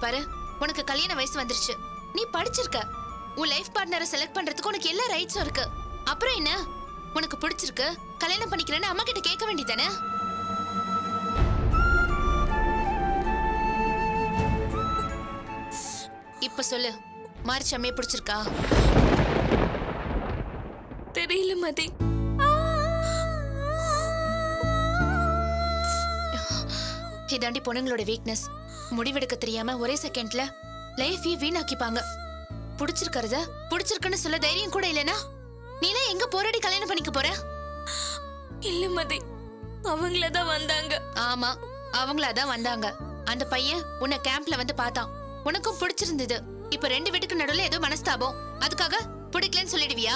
பாரு, உனக்கு கல்யாண வயசு வந்துருச்சு. நீ படிச்சிருக்க. உன் லைஃப் பார்ட்னரை செலக்ட் பண்றதுக்கு உனக்கு எல்லா ரைட்ஸும் இருக்கு. அப்புறம் என்ன, உனக்கு பிடிச்சிருக்கு கல்யாணம் பண்ணிக்கிறேன்னு அம்மா கிட்ட கேட்க வேண்டியதானே? இப்ப சொல்லு, மாரிச்சாமியை பிடிச்சிருக்கா? தெரியல மதி. இதாண்டி பொண்ணுங்களோட வீக்னஸ். முடிவெடுக்க தெரியாம ஒரே செகண்ட்ல லைஃபையே வீணாக்கிப்பாங்க. பிடிச்சிருக்கிறத பிடிச்சிருக்குன்னு சொல்ல தைரியம் கூட இல்லனா நீலாம் எங்க போராடி கல்யாணம் பண்ணிக்க போற? இல்ல மதி, அவங்களதான் வந்தாங்க. ஆமா, அவங்களாதான் வந்தாங்க. அந்த பையன் உன்னை கேம்ப்ல வந்து பார்த்தான். உனக்கும் பிடிச்சிருந்தது. இப்ப ரெண்டு வீட்டுக்கு நடுவுல ஏதோ மனஸ்தாபம். அதுக்காக பிடிக்கலன்னு சொல்லிடுவியா?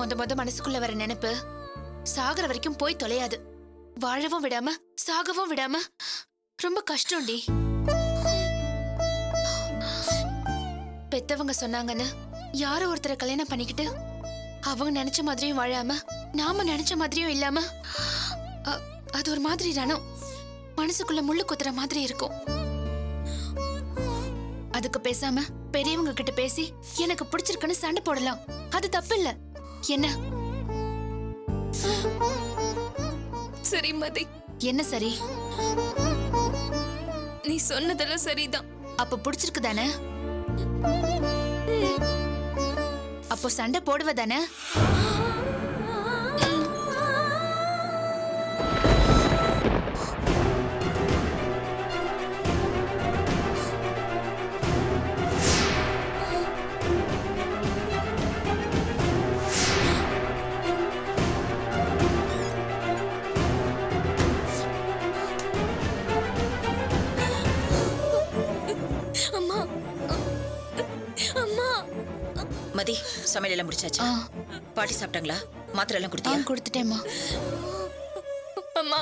மொத மனசுக்குள்ள வர நினைப்பு சாகர வரைக்கும் போய் தொலையாது. வாழவும் விடாம சாகவும் விடாம ரொம்ப கஷ்டம்டி. பெத்தவங்க சொன்னாங்கன்னு யாரோ ஒருத்தரை கல்யாணம் பண்ணிக்கிட்டு அவங்க நினைச்ச மாதிரியும் வாழாம நாம நினைச்ச மாதிரியும் இல்லாம அது ஒரு மாதிரி ரணம். மனசுக்குள்ள முள்ளு குத்துற மாதிரி இருக்கும். அதுக்கு பேசாம பெரியவங்க கிட்ட பேசி எனக்கு பிடிச்சிருக்குன்னு சண்டை போடலாம். அது தப்பு இல்ல. என்ன? சரி மதி. என்ன சரி? நீ சொன்னதெல்லாம் சரிதான். அப்ப பிடிச்சிருக்கு தானே? அப்போ சண்டை போடுவதானே? மதி, சமையல் எல்லாம் முடிச்சாச்சு. பாட்டி சாப்பிட்டாங்களா? மாத்திரை எல்லாம் கொடுத்தியா? கொடுத்துட்டேம்மா. அம்மா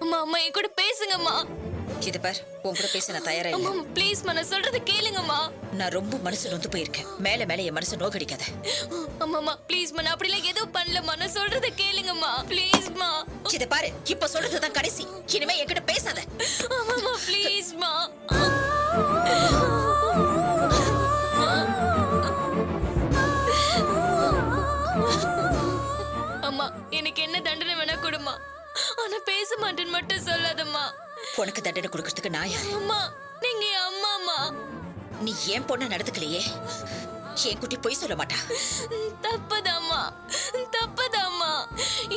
அம்மா அம்மா என் கூட பேசுங்கம்மா. இது பார், உன் கூட பேச நான் தயாரா இல்ல. அம்மா ப்ளீஸ் மா, நான் சொல்றத கேளுங்கம்மா. நான் ரொம்ப மனசு நொந்து போயிருக்கேன். மேல மேல என் மனசு நோக்கடிக்காத. அம்மா ப்ளீஸ் மா, நான் அப்படிலாம் எதுவும் பண்ணலம்மா. நான் சொல்றத கேளுங்கம்மா ப்ளீஸ் மா. இது பாரு, இப்ப சொல்றதுதான் கடைசி. இனிமே என்கிட்ட பேசாத. அம்மா ப்ளீஸ் மா. அம்மா எனக்கு என்ன தண்டனை வேணா கொடுமா, ஆனா பேச மாட்டேன்னு மட்டும் சொல்லாதம்மா. உனக்கு தண்டனை கொடுக்கறதுக்கு நான் யாரு? அம்மா நீங்க என் அம்மாமா. நீ ஏன் பொண்ண நடந்துக்கலையே? என் குட்டி பொய் சொல்ல மாட்டா. தப்பதாம்மா, தப்பதாம்மா.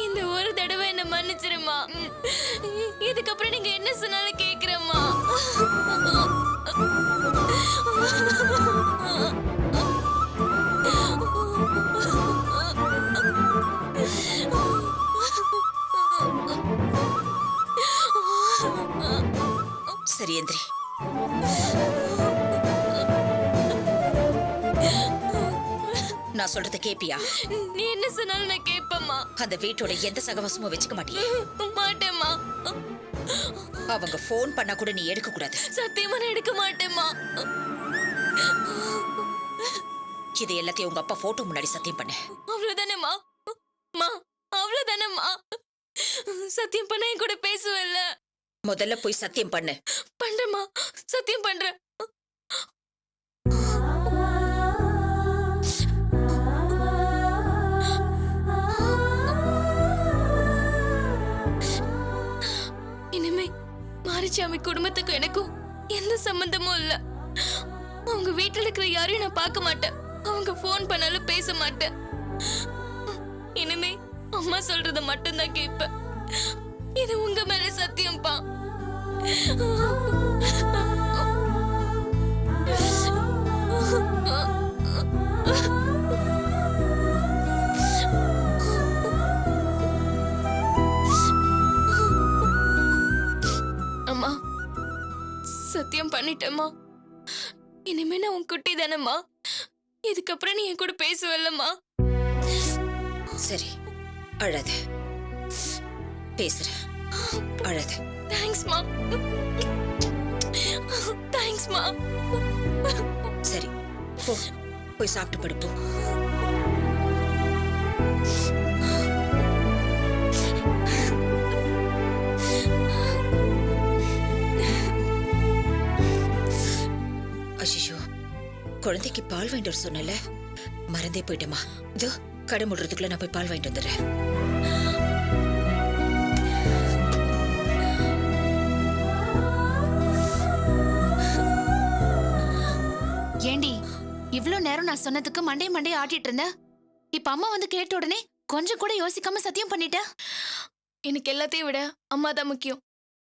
இந்த ஒரு தடவை என்ன மன்னிச்சிருமா. இதுக்கப்புறம் நீங்க என்ன சொன்னாலும் கேக்குறேம்மா. சரி எந்திரி. நான் சொல்றத கேப்பியா? நீ என்ன சொன்னாலும் நான் கேப்பேம்மா. அந்த வீட்டோட எந்த சகவாசமும் வச்சுக்க மாட்டியே? மாட்டேம்மா. அவங்க போன் பண்ணா கூட நீ எடுக்க கூடாது. சத்தியமா நான் எடுக்க மாட்டேம்மா. இது எல்லாத்தையும் உங்க அப்பா போட்டோ முன்னாடி சத்தியம் பண்ண. அவ்வளவுதானேம்மா? மா அவ்வளவுதானேம்மா? சத்தியம் பண்ண என் கூட பேசுவல்ல? முதல்ல போய் சத்தியம் பண்ணு. பண்றேம்மா, சத்தியம் பண்றேன். இனிமே மாரிச்சாமி குடும்பத்துக்கும் எனக்கும் எந்த சம்பந்தமும் இல்ல. அவங்க வீட்டுல இருக்கிற யாரையும் நான் பார்க்க மாட்டேன். அவங்க போன் பண்ணாலும் பேச மாட்டேன். இனிமே அம்மா சொல்றத மட்டும்தான் கேட்பேன். இது உங்க மேல சத்தியம்பா. அம்மா சத்தியம் பண்ணிட்டேம்மா. இனிமே நான் உன் குட்டி தானம்மா. இதுக்கப்புறம் நீ என் கூட பேசுவல்லம்மா? சரி, அழாத. பேசுறேன், அழாத. தேங்க்ஸ்மா. தேங்க்ஸ்மா. சரி போ, போய் சாப்பிட்டு படுப்போம். குழந்தைக்கு பால் வாங்கிட்டு வர சொன்னல, மறந்தே போயிட்டேமா. இதோ கடை முடுறதுக்குள்ள நான் போய் பால் வாங்கிட்டு வந்துடுறேன். ஏண்டி இவ்ளோ நேரம் நான் சொன்னதுக்கு மண்டே ஆட்டிட்டு இருந்தேன். இப்ப அம்மா வந்து கேட்ட உடனே கொஞ்சம் கூட யோசிக்காம சத்தியம் பண்ணிட்ட. எனக்கு எல்லாத்தையும் விட அம்மா தான் முக்கியம்.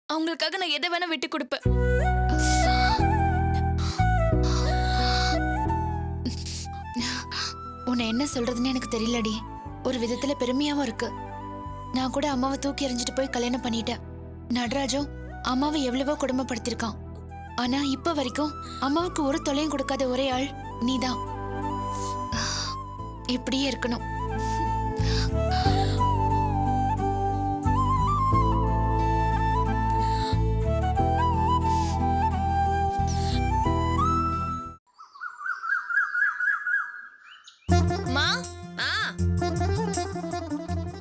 அவங்களுக்காக நான் எதை வேணா விட்டு கொடுப்பேன். உன்னை என்ன சொல்றதுன்னு எனக்கு தெரியலடி. ஒரு விதத்துல பெருமையாவும் இருக்கு. நான் கூட அம்மாவை தூக்கி எறிஞ்சிட்டு போய் கல்யாணம் பண்ணிட்டேன். நடராஜும் அம்மாவை எவ்வளவோ கொடுமைப்படுத்திருக்கான். ஆனா இப்ப வரைக்கும் அம்மாவுக்கு ஒரு தொலையும் கொடுக்காத ஒரே ஆள் நீதான். இப்படியே இருக்கணும். மா, ஆ,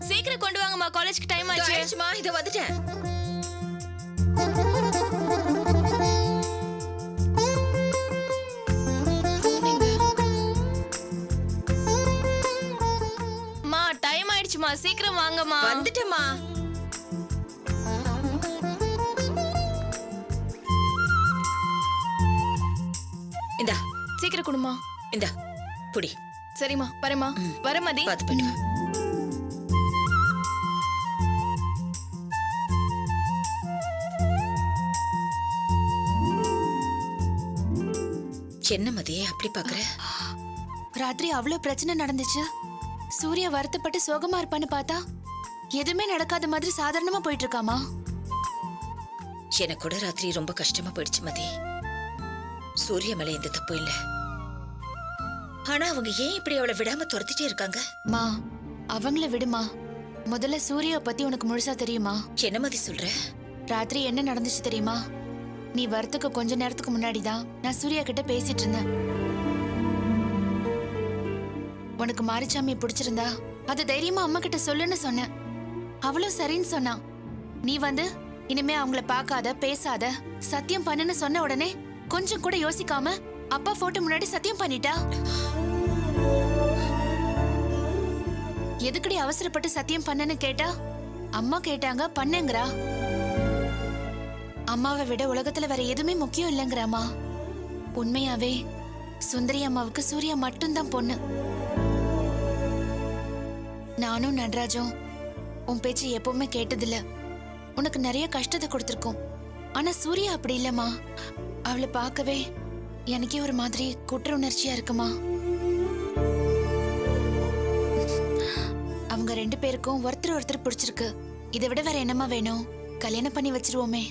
சீக்கிரம் கொண்டு வாங்கம்மா, காலேஜ்க்கு டைம் இதோ ஆச்சு. ஆயிடுச்சுமா, இதோ வந்துட்டேன். மா, டைம் ஆயிடுச்சுமா, சீக்கிரம் வாங்கம்மா. வந்துட்டேம்மா. இந்தா சீக்கிரம் கொடுமா. இந்தா புடி. சரிம்மா, வரேம்மா. வர மதி. பார்த்து போயிட்டு வா. என்ன மதியே அப்படி பாக்குற? ராத்திரி அவ்வளவு பிரச்சனை நடந்துச்சு. சூர்யா வருத்தப்பட்டு சோகமா இருப்பான்னு பார்த்தா எதுவுமே நடக்காத மாதிரி சாதாரணமா போயிட்டு இருக்காமா. எனக்கு கூட ராத்திரி ரொம்ப கஷ்டமா போயிடுச்சு மதி. சூர்யா மேல எந்த தப்பு இல்ல. ஆனா அவங்க ஏன் இப்படி அவளை விடாம துரத்திட்டே இருக்காங்க? மா, அவங்கள விடுமா. முதல்ல சூர்யாவை பத்தி உனக்கு முழுசா தெரியுமா? என்ன மதி சொல்ற? ராத்திரி என்ன நடந்துச்சு தெரியுமா? நீ வரத்துக்கு கொஞ்ச நேரத்துக்கு முன்னாடிதான் நான் சூர்யா கிட்ட பேசிட்டு இருந்தேன். உனக்கு மாரிச்சாமி பிடிச்சிருந்தா அது தைரியமா அம்மா கிட்ட சொல்லுன்னு சொன்னேன். அவளும் சரின்னு சொன்னா. நீ வந்து இனிமே அவங்கள பார்க்காத, பேசாத, சத்தியம் பண்ணுன்னு சொன்ன உடனே கொஞ்சம் கூட யோசிக்காம அப்பா போட்டோ முன்னாடி சத்தியம் பண்ணிட்டா. எதுக்கடி அவசரப்பட்டு சத்தியம் பண்ணன்னு கேட்டா அம்மா கேட்டாங்க, பண்ணுங்கறா. அம்மாவை விட உலகத்துல வேற எதுவுமே முக்கியம் இல்லைங்கிறாமா. உண்மையாவே சுந்தரி அம்மாவுக்கு சூர்யா மட்டும்தான் பொண்ணு. நானும் நடராஜும் உன் பேச்சு எப்பவுமே கேட்டதில்ல. உனக்கு நிறைய கஷ்டத்தை கொடுத்திருக்கோம். ஆனா சூர்யா அப்படி இல்லம்மா. அவளை பார்க்கவே எனக்கே ஒரு மாதிரி குற்ற உணர்ச்சியா இருக்குமா. அவங்க ரெண்டு பேருக்கும் ஒருத்தர் ஒருத்தர் பிடிச்சிருக்கு. இதை விட வேற என்னமா வேணும்? கல்யாணம் பண்ணி வச்சிருவோமே.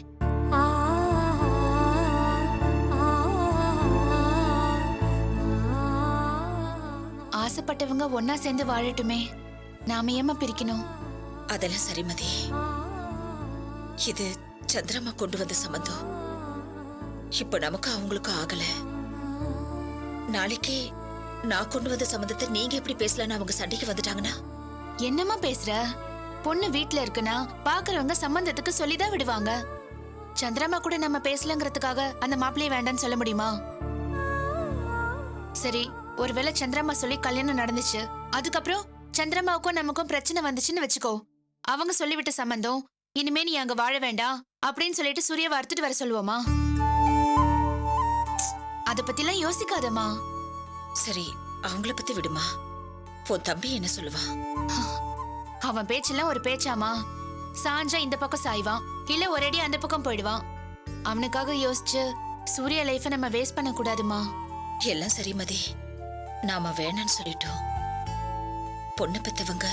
ஆசைப்பட்டவங்க ஒன்னா சேர்ந்து வாழட்டுமே. நாம ஏமா பிரிக்கணும்? அதெல்லாம் சரி மதி. இது சந்திரமா கொண்டு வந்த சம்பந்தம். இப்ப நமக்கு அவங்களுக்கு ஆகல. நாளைக்கே நான் கொண்டு வந்த சம்பந்தத்தை நீங்க எப்படி பேசலான்னு அவங்க சண்டைக்கு வந்துட்டாங்கன்னா? என்னமா பேசுற? பொண்ணு வீட்ல இருக்குன்னா பாக்குறவங்க சம்பந்தத்துக்கு சொல்லிதான் விடுவாங்க. சந்திரமா கூட நம்ம பேசலங்கிறதுக்காக அந்த மாப்பிள்ளைய வேண்டான்னு சொல்ல முடியுமா? சரி, ஒருவேளை சந்திரமா சொல்லி கல்யாணம் நடந்துச்சு, அதுக்கப்புறம் சந்திரமாவுக்கும் நமக்கும் பிரச்சனை வந்துச்சுன்னு வச்சுக்கோ. அவங்க சொல்லிவிட்ட சம்பந்தம் இனிமே நீ அங்க வாழ வேண்டாம் அப்படின்னு சொல்லிட்டு சூர்யாவை அறுத்துட்டு வர சொல்லுவோமா? அத பத்திலாம் யோசிக்காதமா. சரி, அவங்கள பத்தி விடுமா. உன் தம்பி என்ன சொல்லுவான்? அவன் பேச்செல்லாம் ஒரு பேச்சாமா? சாஞ்சா இந்த பக்கம் சாய்வான், இல்ல ஒரேடி அந்த பக்கம் போயிடுவான். அவனுக்காக யோசிச்சு சூர்யா லைஃபை நம்ம வேஸ்ட் பண்ண கூடாதுமா. எல்லாம் சரி மதி. நாம வேணான்னு சொல்லிட்டோம். பொண்ணு பெத்தவங்க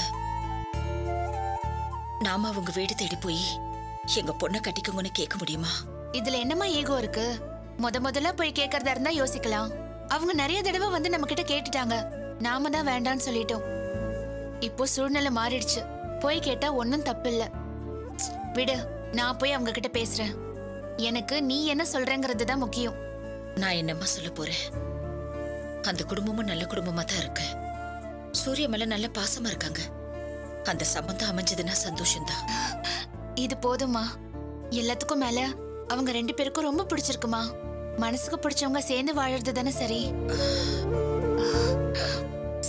நாம அவங்க வீடு தேடி போய் எங்க பொண்ணை கட்டிக்கோங்கன்னு கேட்க முடியுமா? இதுல என்னமா ஈகோ இருக்கு? முதல்ல போய் கேட்கறதா இருந்தா யோசிக்கலாம். அவங்க நிறைய தடவை வந்து நம்ம கிட்ட கேட்டுட்டாங்க. நாம தான் வேண்டான்னு சொல்லிட்டோம். இப்போ சூழ்நிலை மாறிடுச்சு. போய் கேட்டா ஒன்னும் தப்பு இல்ல. விடு, நான் போய் அவங்க கிட்ட பேசுறேன். எனக்கு நீ என்ன சொல்றேங்கிறது தான் முக்கியம். நான் என்னம்மா சொல்ல போறேன்? அந்த குடும்பமும் நல்ல குடும்பமா தான் இருக்கு. சூர்யா மேல நல்ல பாசமா இருக்காங்க. அந்த சம்பந்தம் அமைஞ்சதுன்னா சந்தோஷம்தான். இது போதுமா. எல்லாத்துக்கும் மேல அவங்க ரெண்டு பேருக்கும் ரொம்ப பிடிச்சிருக்குமா. மனசுக்கு பிடிச்சவங்க சேர்ந்து வாழறது தானே சரி.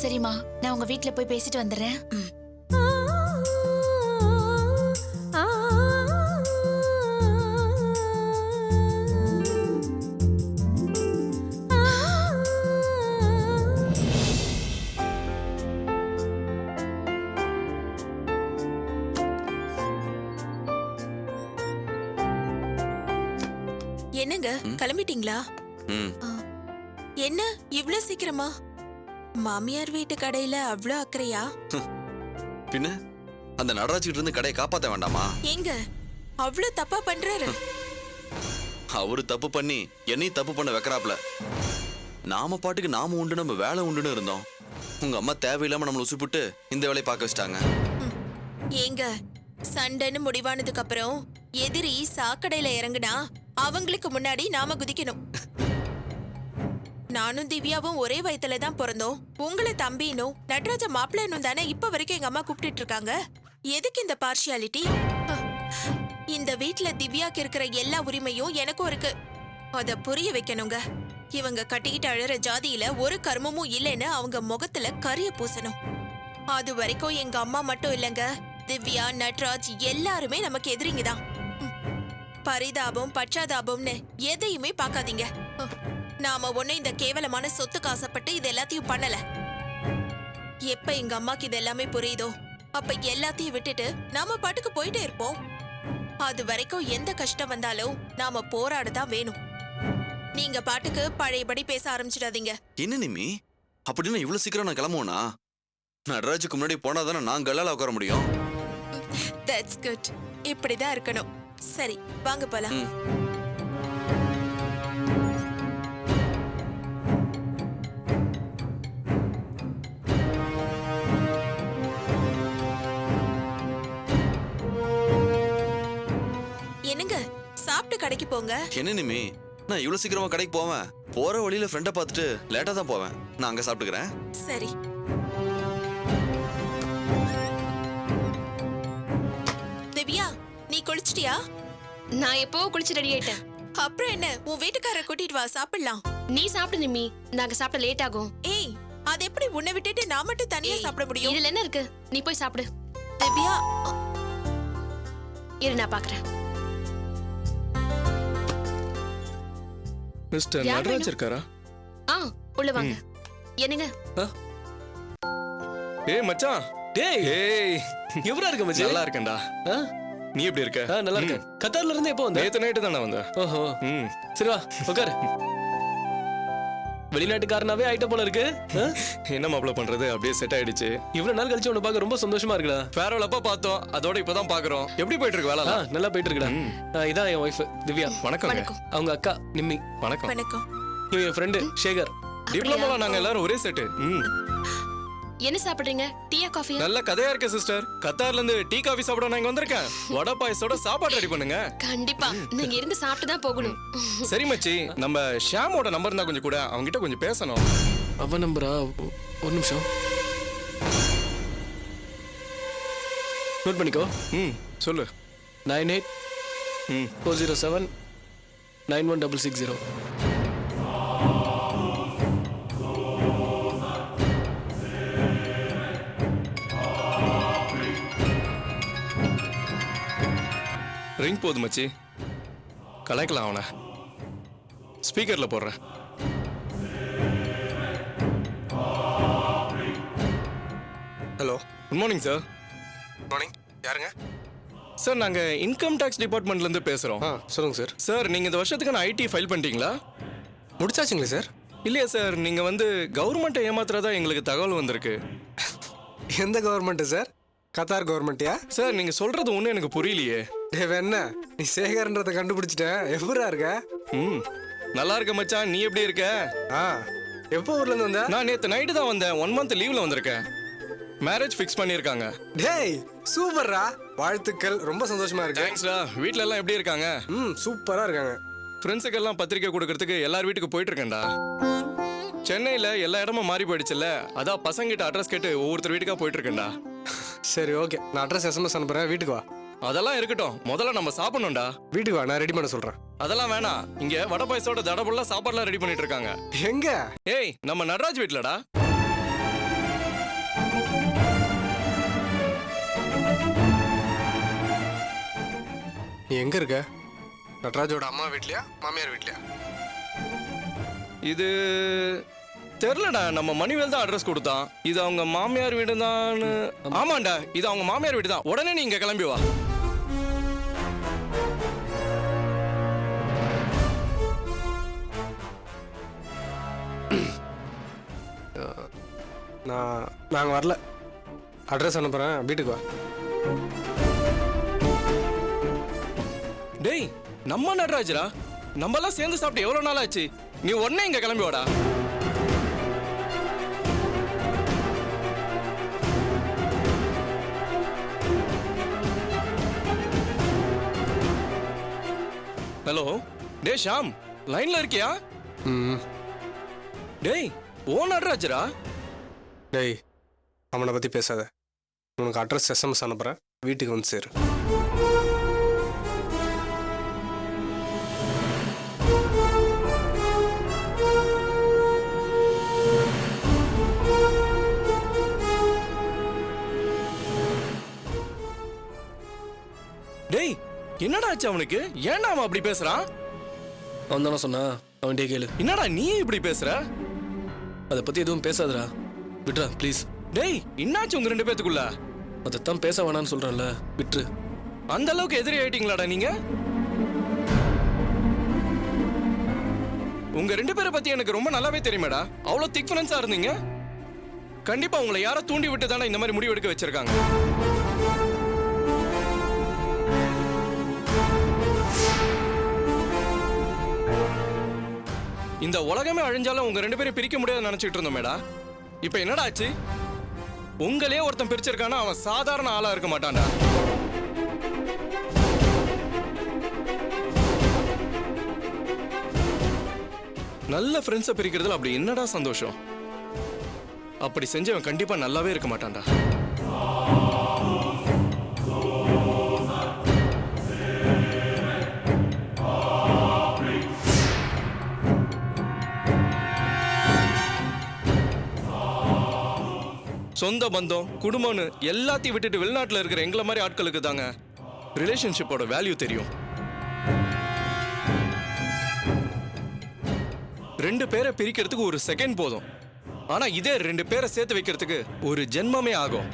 சரிம்மா, நான் உங்க வீட்ல போய் பேசிட்டு வந்துடுறேன். என்னங்க கிளம்பிட்டீங்களா? என்ன இவ்ளோ சீக்கிரமா? மாமியார் வீட்டு கடையில அவ்ளோ அக்கறையா? பின்ன அந்த நடராஜிட்டு இருந்து கடையை காப்பாத்த வேண்டாமா? எங்க அவ்ளோ தப்பா பண்றாரு? அவரு தப்பு பண்ணி என்னையும் தப்பு பண்ண வைக்கிறாப்ல. நாம பாட்டுக்கு நாம உண்டு நம்ம வேலை உண்டுன்னு இருந்தோம். உங்க அம்மா தேவையில்லாம நம்மளை உசுப்பிட்டு இந்த வேலையை பார்க்க வச்சிட்டாங்க. ஏங்க சண்டைன்னு முடிவானதுக்கு அப்புறம் எதிரி சாக்கடையில இறங்குனா அவங்களுக்கு முன்னாடி நாம குதிக்கணும். நானும் திவ்யாவும் ஒரே வயத்துல தான் பிறந்தோம். உங்களை தம்பினும் நடராஜ மாப்பிள்ளனும் தானே இப்ப வரைக்கும் எங்க அம்மா கூப்பிட்டு இருக்காங்க. எதுக்கு இந்த பார்ஷியாலிட்டி? இந்த வீட்ல திவ்யாக்கு இருக்கிற எல்லா உரிமையும் எனக்கும் இருக்கு. அத புரிய வைக்கணுங்க. இவங்க கட்டிக்கிட்டு அழற ஜாதியில ஒரு கர்மமும் இல்லைன்னு அவங்க முகத்துல கரிய பூசணும். அது வரைக்கும் எங்க அம்மா மட்டும் இல்லைங்க, திவ்யா நட்ராஜ் எல்லாருமே நமக்கு எதிரிங்க தான். பரிதாபம் பச்சாதாபம்னு எதையுமே பார்க்காதீங்க. நாம ஒண்ணு இந்த கேவலமான சொத்துக்கு ஆசைப்பட்டு இது எல்லாத்தையும் பண்ணல. எப்ப எங்க அம்மாக்கு இது எல்லாமே புரியுதோ அப்ப எல்லாத்தையும் விட்டுட்டு நாம பாட்டுக்கு போயிட்டே இருப்போம். அது வரைக்கும் எந்த கஷ்டம் வந்தாலும் நாம போராடதான் வேணும். நீங்க பாட்டுக்கு பழையபடி பேச ஆரம்பிச்சிடாதீங்க. என்ன நிமி, அப்படின்னு இவ்வளவு சீக்கிரம் நான் கிளம்புவேனா? நடராஜுக்கு முன்னாடி போனாதானே நான் கல்லால உட்கார முடியும். That's good. இப்படிதான் இருக்கணும். சரி வாங்க போலாம். என்னங்க சாப்பிட்டு கடைக்கு போங்க. என்ன நிமி, நான் இவ்வளவு சீக்கிரமா கடைக்கு போவேன்? போற வழியில ஃப்ரெண்டை பார்த்துட்டு லேட்டா தான் போவேன். நான் அங்க சாப்பிட்டுக்கிறேன். சரி. திவ்யா நீ குளிச்சிட்டியா? நான் எப்போ குளிச்சு ரெடி ஆயிட்டேன். அப்புறம் என்ன, உன் வீட்டுக்காரரை கூட்டிட்டு வா சாப்பிடலாம். நீ சாப்பிடு நிம்மி, நாங்க சாப்பிட லேட் ஆகும். ஏய் அது எப்படி உன்னை விட்டுட்டு நான் மட்டும் தனியா சாப்பிட முடியும்? இதுல என்ன இருக்கு, நீ போய் சாப்பிடு. திவ்யா இரு நான் பாக்குறேன். மிஸ்டர் யார் நடராஜ் வேணும்? இருக்காரா? உள்ள வாங்க. என்னங்க ஏய் மச்சான். டேய் ஏய் எவ்வளவு இருக்க மச்சான்? நல்லா இருக்கேன்டா. ஆ? நீ எப்படி இருக்க? ஆ, நல்லா இருக்கேன். கத்தார்ல இருந்து எப்போ வந்த? நேத்து நைட்டு தானே வந்தேன். ஓஹோ ம். சரி வா உட்காரு. வெளிநாட்டுக்காரனாவே ஆயிட்ட போல இருக்கு. ஆ? என்ன மாப்பிள பண்றது, அப்படியே செட் ஆயிடுச்சு. இவ்வளவு நாள் கழிச்சு உன்னை பார்க்க ரொம்ப சந்தோஷமா இருக்குடா. ஃபேர்வெல் அப்ப பார்த்தோம், அதோட இப்பதான் பாக்குறோம். எப்படி போயிட்டு இருக்கு வேலை? நல்லா போயிட்டு இருக்குடா. இதான் என் ஒய்ஃப் திவ்யா. வணக்கம். வணக்கம். அவங்க அக்கா நிம்மி. வணக்கம். வணக்கம். இவன் என் ஃப்ரெண்டு சேகர். டிப்ளமோல நாங்க எல்லாரும் ஒரே செட்டு. என்ன சாப்பிடுறீங்க, டீயா காஃபியா? நல்ல கதையா இருக்கு சிஸ்டர். கத்தார்ல இருந்து டீ காஃபி சாப்பிட நான் இங்க வந்திருக்கேன். வடை பாயசோட சாப்பாடு ரெடி பண்ணுங்க. கண்டிப்பா நீங்க இருந்து சாப்பிட்டு தான் போகணும். சரி மச்சி, நம்ம ஷாமோட நம்பர் தான் கொஞ்சம் கூட, அவங்க கிட்ட கொஞ்சம் பேசணும். அவ நம்பரா? ஒரு நிமிஷம் நோட் பண்ணிக்கோ. சொல்லு. 98 407 9160. ரிங் போகுது மச்சி, கலாய்க்கலாம் அவனை. ஸ்பீக்கர்ல போடுறேன். Hello, good morning sir. Morning. யாருங்க? சார் நாங்க இன்கம் டேக்ஸ் டிபார்ட்மெண்ட்ல இருந்து பேசுறோம். சொல்லுங்க சார். சார் நீங்க இந்த வருஷத்துக்கான ஐடி ஃபைல் பண்ணிட்டீங்களா? முடிச்சாச்சுங்களே சார்? இல்லையா சார், நீங்க வந்து கவர்மெண்ட்டை ஏமாத்துறதா எங்களுக்கு தகவல் வந்திருக்கு. எந்த கவர்மெண்ட் சார்? கத்தார் கவர்மெண்ட்டியா? சார் நீங்க சொல்றது ஒன்றும் எனக்கு புரியலையே. என்ன நீ சேகர்ன்றதை கண்டுபிடிச்சிட்டேன். எப்படா இருக்க? நல்லா இருக்க மச்சான், நீ எப்படி இருக்க? எப்போ ஊர்ல இருந்து வந்த? நான் நேத்து நைட்டு தான் வந்தேன். 1 month லீவ்ல வந்திருக்கேன். மேரேஜ் ஃபிக்ஸ் பண்ணியிருக்காங்க. டேய் சூப்பர்ரா, வாழ்த்துக்கள். ரொம்ப சந்தோஷமா இருக்கு. தேங்க்ஸ்டா. வீட்ல எல்லாம் எப்படி இருக்காங்க? சூப்பரா இருக்காங்க. ஃப்ரெண்ட்ஸுக்கெல்லாம் பத்திரிக்கை கொடுக்கறதுக்கு எல்லார் வீட்டுக்கு போயிட்டு இருக்கேன்டா. சென்னையில எல்லா இடமும் மாறி போயிடுச்சுல்ல, அதான் பசங்கிட்ட அட்ரஸ் கேட்டு ஒவ்வொருத்தர் வீட்டுக்கா போயிட்டு இருக்கேன்டா. சரி ஓகே, நான் அட்ரஸ் SMS அனுப்புறேன், வீட்டுக்கு வா. அதெல்லாம் இருக்கட்டும், முதல்ல நம்ம சாப்பிடணும்டா. வீட்டுக்கு வா, நான் ரெடி பண்ண சொல்றேன். அதெல்லாம் வேணாம். இங்க வடை பாயசோட தடபுள்ள சாப்பாடுலாம் ரெடி பண்ணிட்டு இருக்காங்க. எங்க? ஏய், நம்ம நடராஜ் வீட்லடா. நீ எங்க இருக்க? நடராஜோட அம்மா வீட்லயா மாமியார் வீட்லயா? இது தெரியலடா, நம்ம மணிவேல் தான் அட்ரஸ் கொடுத்தான். இது அவங்க மாமியார் வீடு தான். ஆமாண்டா, இது அவங்க மாமியார் வீடு தான். உடனே நீ இங்க கிளம்பி வா. நாங்கள் வரல. அட்ரஸ் அனுப்புகிறேன், வீட்டுக்கு வா. டேய், நம்ம நடராஜரா, நம்ம எல்லாம் சேர்ந்து சாப்பிட்டு எவ்வளவு நாள் ஆச்சு? நீ உடனே இங்க கிளம்பி வாடா. ஹலோ, டேய் ஷாம், லைன்ல இருக்கியா? ம். டேய், ஓ நடராஜரா? டேய், அவனை பற்றி பேசாத. உனக்கு அட்ரஸ் எஸ்எம்எஸ் அனுப்புகிறேன், வீட்டுக்கு வந்து சேரு. டேய், என்னடா ஆச்சு அவனுக்கு? ஏன்டா அவன் அப்படி பேசுறான்? அவன் தானே சொன்னா, அவன்கிட்டயே கேளு. என்னடா நீ இப்படி பேசுற? அதை பற்றி எதுவும் பேசாதடா, விட்றா ப்ளீஸ். டேய், என்னாச்சு உங்க ரெண்டு பேத்துக்குள்ள? அதைத்தான் பேச வேணான்னு சொல்கிறேன்ல, விட்டுரு. அந்த அளவுக்கு எதிரி ஆயிட்டீங்களாடா நீங்க? உங்க ரெண்டு பேரை பத்தி எனக்கு ரொம்ப நல்லாவே தெரியுமேடா. அவ்வளவு திக் ஃப்ரெண்ட்ஸா இருந்தீங்க. கண்டிப்பா உங்களை யாரோ தூண்டி விட்டு தானே இந்த மாதிரி முடிவு எடுக்க வச்சிருக்காங்க. இந்த உலகமே அழிஞ்சாலும் உங்க ரெண்டு பேரும் பிரிக்க முடியாதுன்னு நினைச்சிட்டு இருந்தோமேடா. இப்ப என்னடா ஆச்சு? உங்களே ஒருத்தன் பிரிச்சிருக்கானா, அவன் சாதாரண ஆளா இருக்க மாட்டான்டா. நல்ல ஃப்ரெண்ட்ஸை பிரிக்கிறதுல அப்படி என்னடா சந்தோஷம்? அப்படி செஞ்சவன் கண்டிப்பா நல்லாவே இருக்க மாட்டான்டா. சொந்த பந்தம், குடும்பம்னு எல்லாத்தையும் விட்டுட்டு வெளிநாட்டுல இருக்கிற எங்களை மாதிரி ஆட்களுக்கு தாங்க ரிலேஷன்ஷிப்போட வேல்யூ தெரியும். ரெண்டு பேரை பிரிக்கிறதுக்கு ஒரு செகண்ட் போதும். ஆனா இதே ரெண்டு பேரை சேர்த்து வைக்கிறதுக்கு ஒரு ஜென்மமே ஆகும்.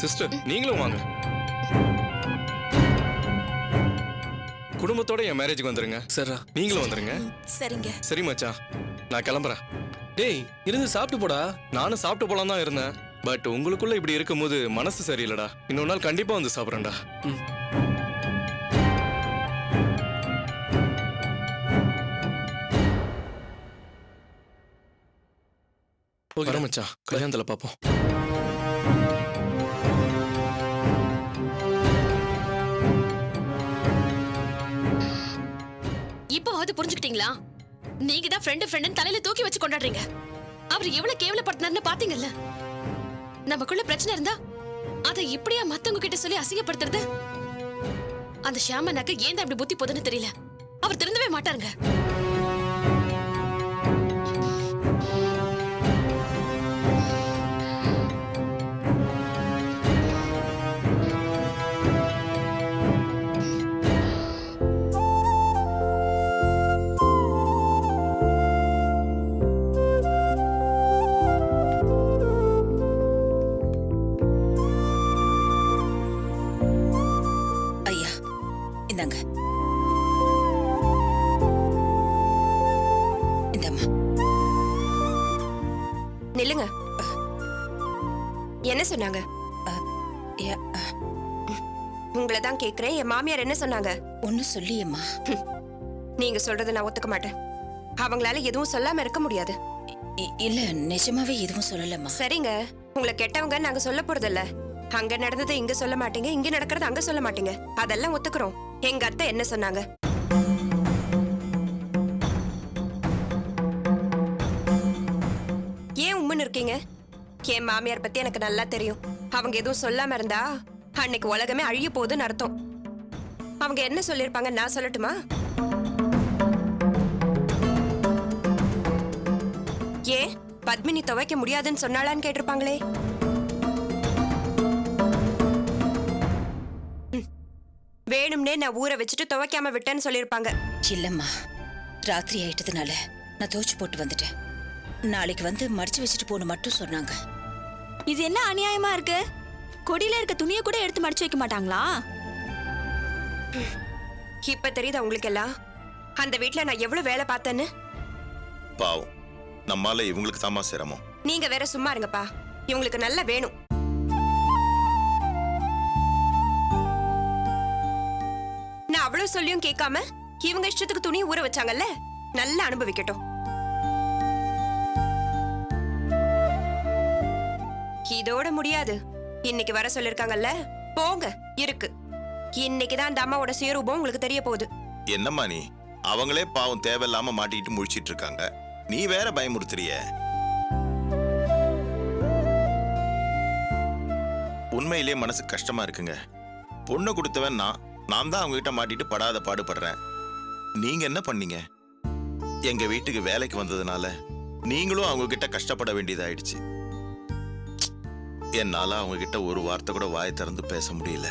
சிஸ்டர், நீங்களும் வாங்க. குடும்பத்தோட என் மேரேஜுக்கு வந்துருங்க. சரிடா. நீங்களும் வந்துருங்க. சரிங்க. சரி மச்சான், நான் கிளம்புறேன். டேய், இருந்து சாப்பிட்டு போடா. நானும் சாப்பிட்டு போலாம் தான் இருந்தேன். பட் உங்களுக்குள்ள இப்படி இருக்கும்போது மனசு சரியில்லடா. இன்னொரு நாள் கண்டிப்பா வந்து சாப்பிட்றேன்டா. ஓகே மச்சான், கல்யாணத்துல பாப்போம். இப்போவாவது புரிஞ்சுக்கிட்டீங்களா? நீங்க தான் ஃப்ரெண்ட் தலையில தூக்கி வச்சு கொண்டாடுறீங்க. அவர் எவ்வளவு கேவலப்படுத்தினார்னு பாத்தீங்கல்ல. நமக்குள்ள பிரச்சனை இருந்தா அதை இப்படியா மத்தவங்க கிட்ட சொல்லி அசிங்கப்படுத்துறது? அந்த ஷியாமனாக்கு ஏன் தான் இப்படி புத்தி போதுன்னு தெரியல. அவர் திருந்தவே மாட்டாருங்க. ஐயா, இந்தாங்க. இந்தம்மா. நில்லுங்க. என்ன சொன்னாங்க? உங்களை தான் கேக்குறேன். என் மாமியார் என்ன சொன்னாங்க? ஒன்னும் சொல்லியம்மா. நீங்க சொல்றதை நான் ஒத்துக்க மாட்டேன். அவங்களால எதுவும் சொல்லாம இருக்க முடியாது. இல்ல, நிஜமாவே எதுவும் சொல்லலம்மா. சரிங்க, உங்களை கெட்டவங்க நாங்க சொல்ல போறதில்ல. அங்க நடந்ததை இங்க சொல்ல மாட்டீங்க, இங்க நடக்கிறத அங்க சொல்ல மாட்டீங்க. அதெல்லாம் ஒத்துக்கிறோம். எங்க அத்தை என்ன சொன்னாங்க? ஏன் உம்முன்னு இருக்கீங்க? என் மாமியார் பத்தி எனக்கு நல்லா தெரியும். அவங்க எதுவும் சொல்லாம இருந்தா அன்னைக்கு உலகமே அழிய போகுதுன்னு அர்த்தம். அவங்க என்ன சொல்லிருப்பாங்க நான் சொல்லட்டுமா? ஏன் பத்மினி துவைக்க முடியாதுன்னு சொன்னாளான்னு கேட்டிருப்பாங்களே. வேணும்னே நான் ஊற வச்சுட்டு துவைக்காம விட்டேன்னு சொல்லிருப்பாங்க. இல்லம்மா, ராத்திரி ஆயிட்டதுனால நான் துவைச்சு போட்டு வந்துட்டேன். நாளைக்கு வந்து மடிச்சு வச்சுட்டு போன மட்டும் சொன்னாங்க. இது என்ன அநியாயமா இருக்கு? கொடியில இருக்க துணியை கூட எடுத்து மடிச்சு வைக்க மாட்டாங்களா? இப்ப தெரியுதா உங்களுக்கு எல்லாம் அந்த வீட்ல நான் எவ்வளவு வேலை பார்த்தேன்னு? பாவம், நம்மால இவங்களுக்கு தாமா சிரமம். நீங்க வேற சும்மா இருங்கப்பா. இவங்களுக்கு நல்லா வேணும். நான் அவ்வளவு சொல்லியும் கேட்காம இவங்க இஷ்டத்துக்கு துணி ஊற வச்சாங்கல்ல, நல்லா அனுபவிக்கட்டும். இதோட முடியாது. இன்னைக்கு வர சொல்லிருக்காங்கல்ல, போங்க இருக்கு. இன்னைக்குதான் அந்த அம்மாவோட சுயரூபம் உங்களுக்கு தெரிய போகுது. என்னம்மா நீ? அவங்களே பாவம் தேவையில்லாம மாட்டிட்டு முழிச்சிட்டு இருக்காங்க, நீ வேற பயமுறுத்துறிய. உண்மையிலேயே மனசு கஷ்டமா இருக்குங்க. பொண்ணு கொடுத்தவன் நான் தான் அவங்க கிட்ட மாட்டிட்டு படாத பாடுபடுறேன். நீங்க என்ன பண்ணீங்க? எங்க வீட்டுக்கு வேலைக்கு வந்ததுனால நீங்களும் அவங்க கிட்ட கஷ்டப்பட வேண்டியதாயிடுச்சு. என்னால அவங்க கிட்ட ஒரு வார்த்தை கூட வாய் திறந்து பேச முடியல.